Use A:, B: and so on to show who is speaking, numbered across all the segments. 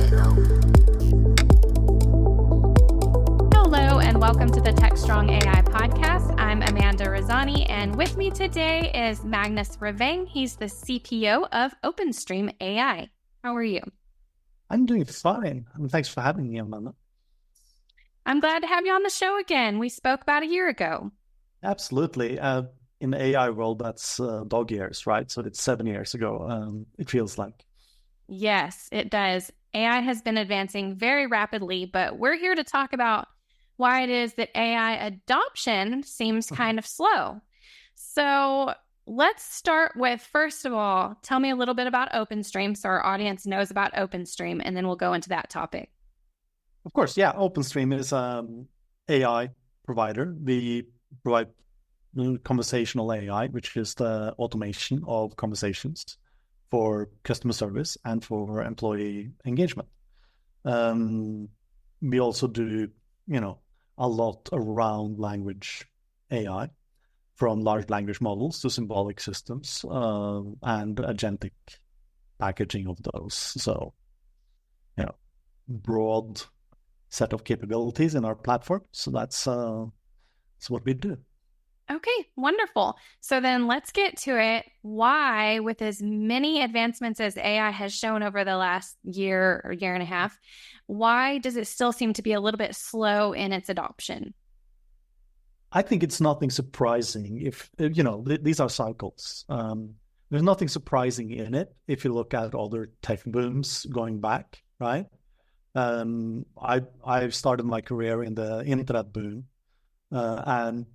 A: Hello, and welcome to the Techstrong AI podcast. I'm Amanda Rosani, and with me today is Magnus Reveng. He's the CPO of OpenStream AI. How are you?
B: I'm doing fine. And thanks for having me, Amanda.
A: I'm glad to have you on the show again. We spoke about a year ago.
B: Absolutely. In the AI world, that's dog years, right? So it's 7 years ago, it feels like.
A: Yes, it does. AI has been advancing very rapidly, but we're here to talk about why it is that AI adoption seems kind of slow. So let's start with, first of all, tell me a little bit about OpenStream so our audience knows about OpenStream, and then we'll go into that topic.
B: Of course, yeah. OpenStream is an AI provider. We provide conversational AI, which is the automation of conversations for customer service and for employee engagement. We also do, a lot around language AI, from large language models to symbolic systems and agentic packaging of those. So, broad set of capabilities in our platform. So that's what we do.
A: Okay, wonderful. So then let's get to it. Why, with as many advancements as AI has shown over the last year or year and a half, why does it still seem to be a little bit slow in its adoption?
B: I think it's nothing surprising if, these are cycles. There's nothing surprising in it if you look at other tech booms going back, right? I started my career in the internet boom, and,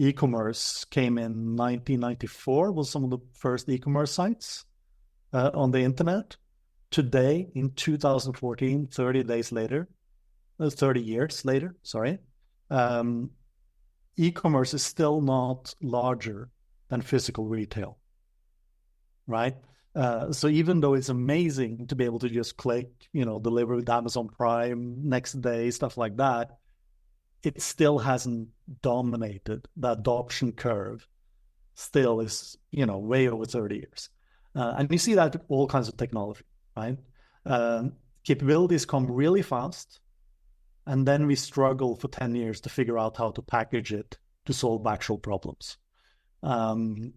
B: e-commerce came in 1994, was some of the first e-commerce sites on the internet. Today, in 2014, 30 years later, e-commerce is still not larger than physical retail, right? So even though it's amazing to be able to just click, deliver with Amazon Prime next day, stuff like that, it still hasn't dominated. The adoption curve still is, way over 30 years. And you see that with all kinds of technology, right? Capabilities come really fast, and then we struggle for 10 years to figure out how to package it to solve actual problems. And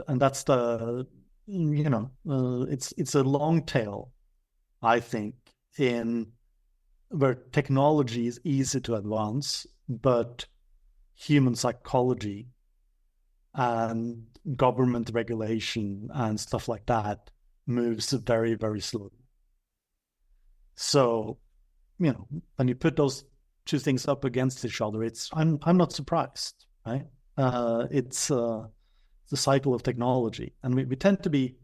B: that's the, it's a long tail, I think, in where technology is easy to advance, but human psychology and government regulation and stuff like that moves very, very slowly. So, when you put those two things up against each other, I'm not surprised, right? It's the cycle of technology, and we tend to be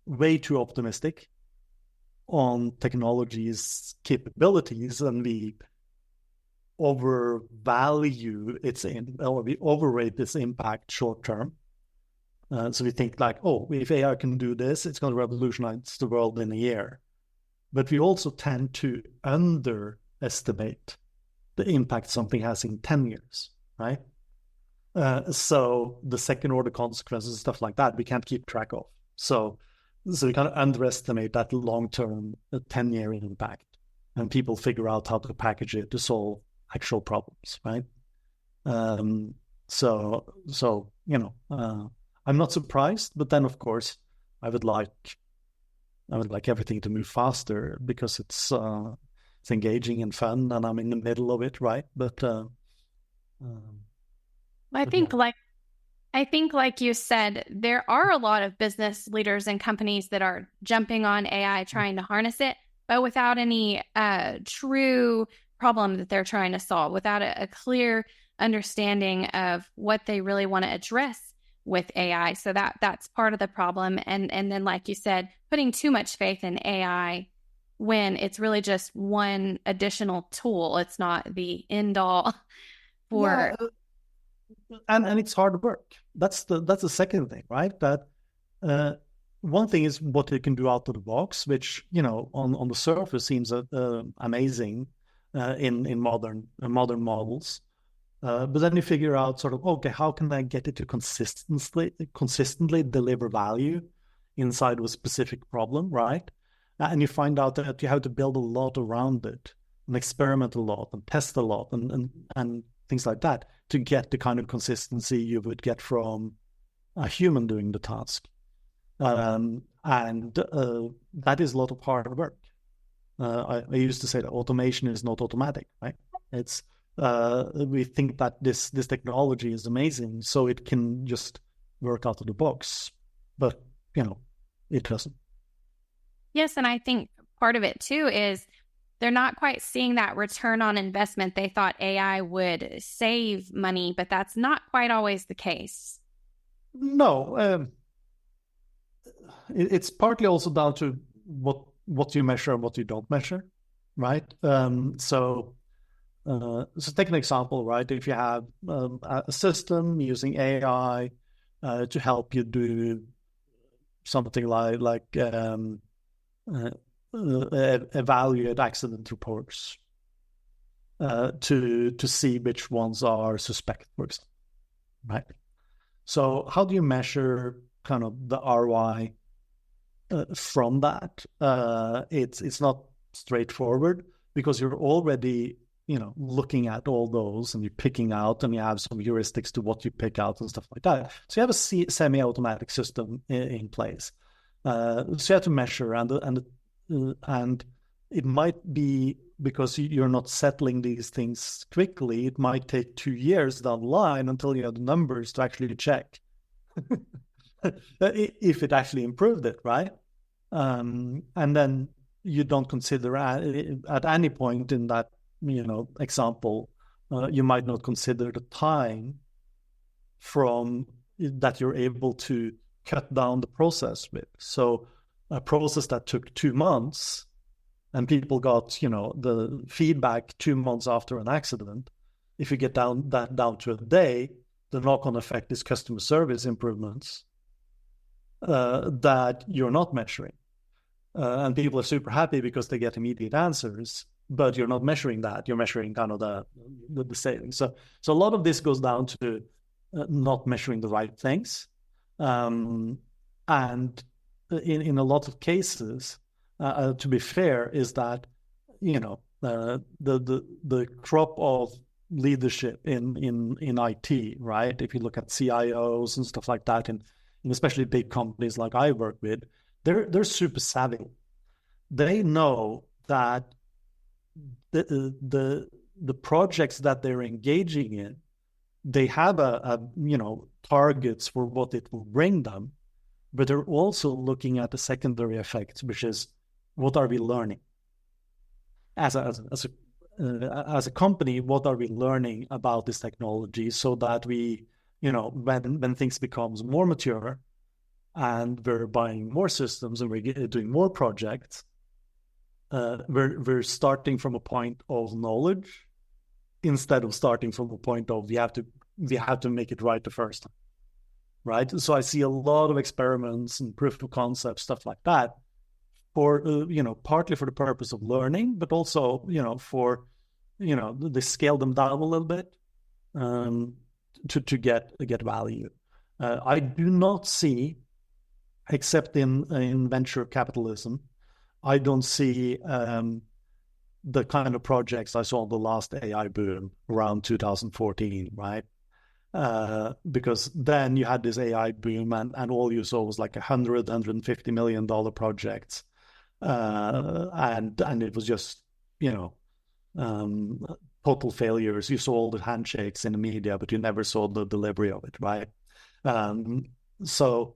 B: way too optimistic on technology's capabilities, and we overvalue we overrate its impact short term. So we think like, if AI can do this, it's going to revolutionize the world in a year. But we also tend to underestimate the impact something has in 10 years, right? So the second order consequences and stuff like that, we can't keep track of. So we kind of underestimate that long-term 10-year impact, and people figure out how to package it to solve actual problems, right? I'm not surprised, but then of course I would like everything to move faster because it's engaging and fun, and I'm in the middle of it, right? But
A: I think, like you said, there are a lot of business leaders and companies that are jumping on AI, trying to harness it, but without any true problem that they're trying to solve, without a clear understanding of what they really want to address with AI. So that's part of the problem. And then, like you said, putting too much faith in AI when it's really just one additional tool. It's not the end all for...
B: Yeah. And it's hard work. That's the second thing, right? That one thing is what it can do out of the box, which on the surface seems amazing in modern models. But then you figure out sort of, okay, how can I get it to consistently deliver value inside of a specific problem, right? and you find out that you have to build a lot around it and experiment a lot and test a lot and things like that to get the kind of consistency you would get from a human doing the task. And that is a lot of hard work. I used to say that automation is not automatic, right? It's we think that this technology is amazing, so it can just work out of the box, but it doesn't.
A: Yes, and I think part of it too is they're not quite seeing that return on investment. They thought AI would save money, but that's not quite always the case.
B: No, it's partly also down to what you measure and what you don't measure, right? So take an example, right? If you have a system using AI to help you do something like evaluate accident reports to see which ones are suspect, for example, right? So how do you measure kind of the ROI from that? It's not straightforward because you're already looking at all those and you're picking out, and you have some heuristics to what you pick out and stuff like that. So you have a semi-automatic system in place. So you have to measure, and it might be because you're not settling these things quickly. It might take 2 years down the line until you have the numbers to actually check if it actually improved it, right? And then you don't consider at any point in that example, you might not consider the time from that you're able to cut down the process with. So a process that took 2 months and people got the feedback 2 months after an accident, if you get down to a day, the knock-on effect is customer service improvements that you're not measuring. And people are super happy because they get immediate answers, but you're not measuring that. You're measuring kind of the savings. So a lot of this goes down to not measuring the right things. And in a lot of cases, to be fair, is that the crop of leadership in IT, right? If you look at CIOs and stuff like that, and especially big companies like I work with, they're super savvy. They know that the projects that they're engaging in, they have a targets for what it will bring them, but they're also looking at the secondary effects, which is what are we learning as a company? What are we learning about this technology so that we, when things becomes more mature and we're buying more systems and we're doing more projects, we're starting from a point of knowledge instead of starting from a point of we have to make it right the first time, right? So I see a lot of experiments and proof of concept stuff like that for partly for the purpose of learning, but also for they scale them down a little bit to get value. I do not see, except in venture capitalism, I don't see the kind of projects I saw in the last AI boom around 2014, right? Because then you had this AI boom and all you saw was like $150 million projects. And it was just, total failures. You saw all the handshakes in the media, but you never saw the delivery of it, right? So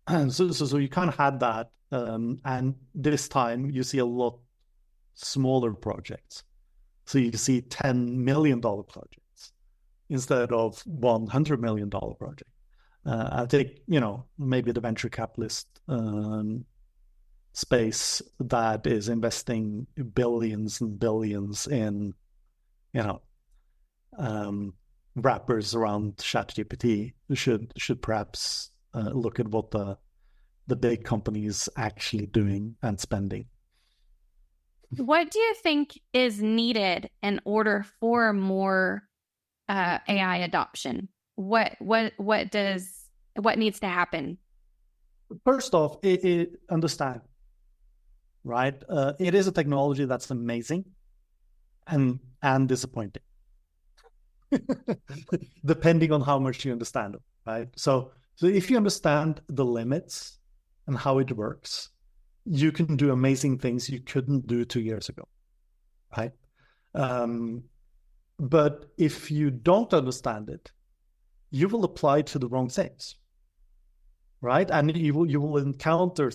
B: you kind of had that. And this time you see a lot smaller projects. So you see $10 million projects instead of $100 million project. I think, maybe the venture capitalist space that is investing billions and billions in, wrappers around ChatGPT should perhaps look at what the big companies actually doing and spending.
A: What do you think is needed in order for more AI adoption? What needs to happen?
B: First off, understand right? It is a technology that's amazing and disappointing, depending on how much you understand it, right? So if you understand the limits and how it works, you can do amazing things you couldn't do 2 years ago, right? Um, but if you don't understand it, you will apply to the wrong things, right? And you will encounter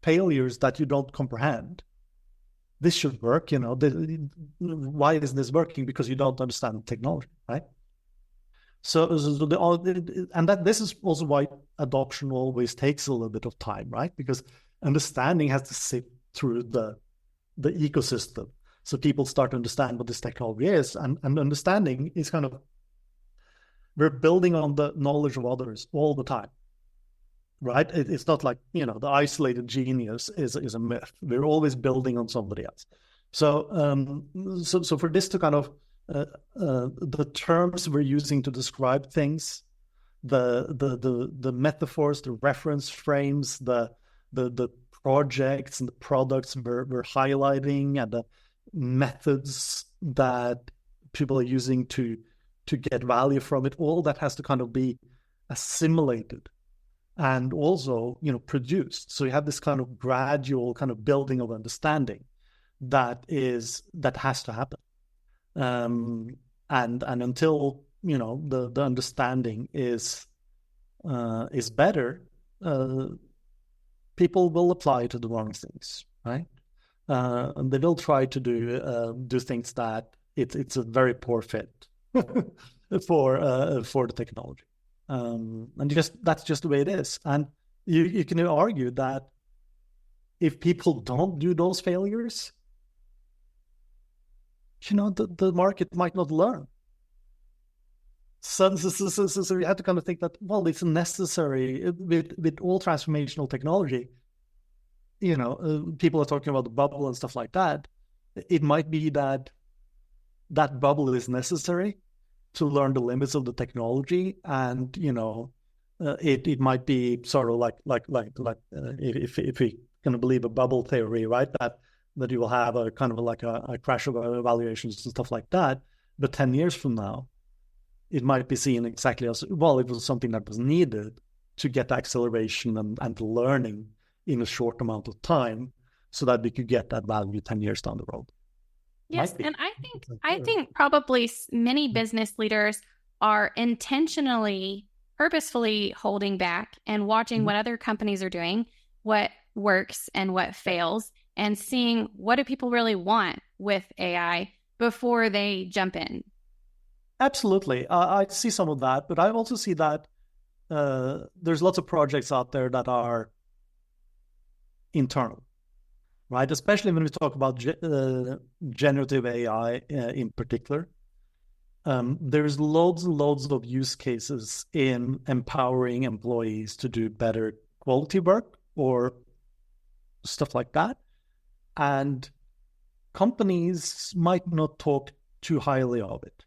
B: failures that you don't comprehend. This should work, why isn't this working? Because you don't understand technology, right? This is also why adoption always takes a little bit of time, right? Because understanding has to sit through the ecosystem. So people start to understand what this technology is, and understanding is kind of, we're building on the knowledge of others all the time, right? It's not like, the isolated genius is a myth. We're always building on somebody else. So for this to kind of, the terms we're using to describe things, the metaphors, the reference frames, the projects and the products we're highlighting, and the methods that people are using to get value from it, all that has to kind of be assimilated and also, produced. So you have this kind of gradual kind of building of understanding that has to happen. And until, the understanding is better, people will apply to the wrong things, right? And they will try to do things that it's a very poor fit for the technology. And that's just the way it is. And you can argue that if people don't do those failures, the market might not learn. So you have to kind of think that, well, it's necessary with all transformational technology. People are talking about the bubble and stuff like that. It might be that bubble is necessary to learn the limits of the technology, and it might be sort of like if we can believe a bubble theory, right? That you will have a kind of like a crash of evaluations and stuff like that. But 10 years from now, it might be seen exactly as, well, it was something that was needed to get acceleration and learning in a short amount of time, so that we could get that value 10 years down the road.
A: Yes, and I think probably many business leaders are intentionally, purposefully holding back and watching what other companies are doing, what works and what fails, and seeing what do people really want with AI before they jump in.
B: Absolutely. I see some of that, but I also see that there's lots of projects out there that are internal, right? Especially when we talk about generative AI in particular. There's loads and loads of use cases in empowering employees to do better quality work or stuff like that. And companies might not talk too highly of it,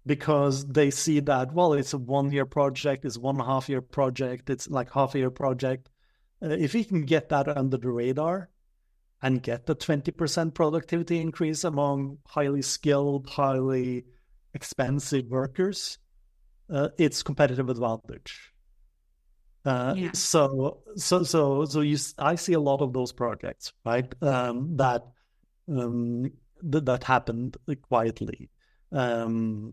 B: because they see that, well, it's a 1-year project, it's 1.5-year project, it's like half-a-year project. If we can get that under the radar and get the 20% productivity increase among highly skilled, highly expensive workers, it's competitive advantage. I see a lot of those projects, right? That happened quietly. And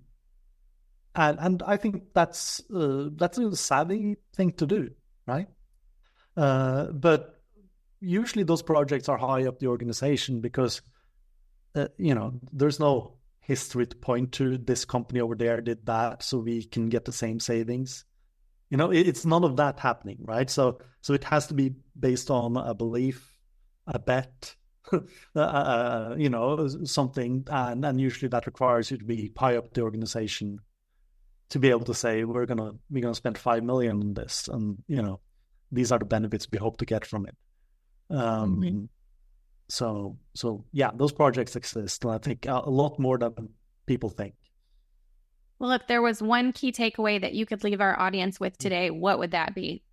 B: I think that's a savvy thing to do, right? But usually those projects are high up the organization, because there's no history to point to. This company over there did that, so we can get the same savings. It's none of that happening, right? So it has to be based on a belief, a bet, something, and usually that requires you to be high up the organization to be able to say, we're gonna spend 5 million on this, and these are the benefits we hope to get from it. So yeah, those projects exist, and I think a lot more than people think.
A: Well, if there was one key takeaway that you could leave our audience with today, what would that be?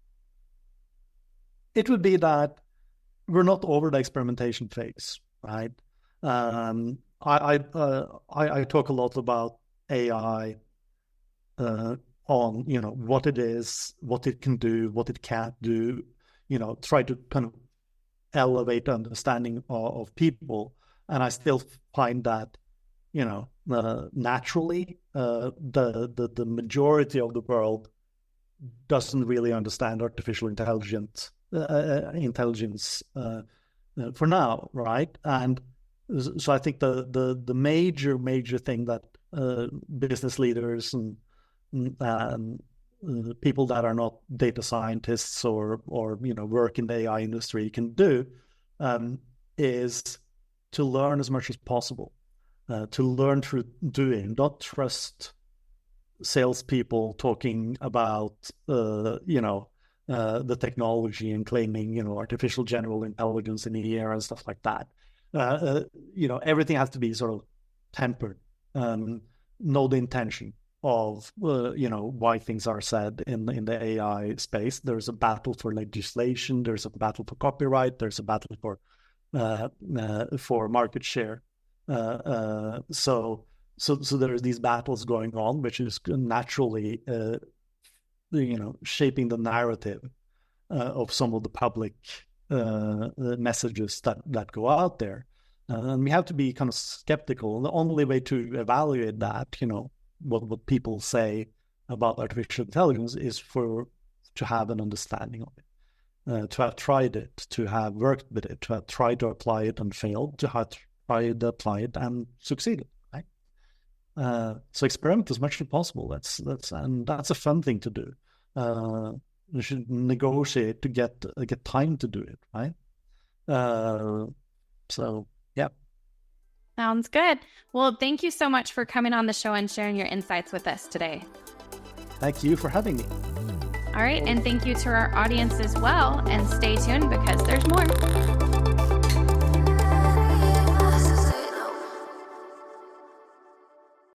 B: it would be that we're not over the experimentation phase, right? I talk a lot about AI on, what it is, what it can do, what it can't do, try to kind of elevate the understanding of people. And I still find that, naturally, the majority of the world doesn't really understand artificial intelligence for now, right? And so I think the major thing that business leaders and people that are not data scientists or work in the AI industry can do is to learn as much as possible, to learn through doing, not trust salespeople talking about the technology and claiming artificial general intelligence in the air and stuff like that. Everything has to be sort of tempered, know the intention of why things are said in the AI space. There's a battle for legislation, there's a battle for copyright, there's a battle for market share. So there's these battles going on, which is naturally shaping the narrative of some of the public messages that go out there. And we have to be kind of skeptical. The only way to evaluate that, what people say about artificial intelligence is to have an understanding of it, to have tried it, to have worked with it, to have tried to apply it and failed, to have tried to apply it and succeeded. Right? So experiment as much as possible. That's a fun thing to do. You should negotiate to get time to do it. Right? So yeah.
A: Sounds good. Well, thank you so much for coming on the show and sharing your insights with us today.
B: Thank you for having me.
A: All right. And thank you to our audience as well. And stay tuned because there's more.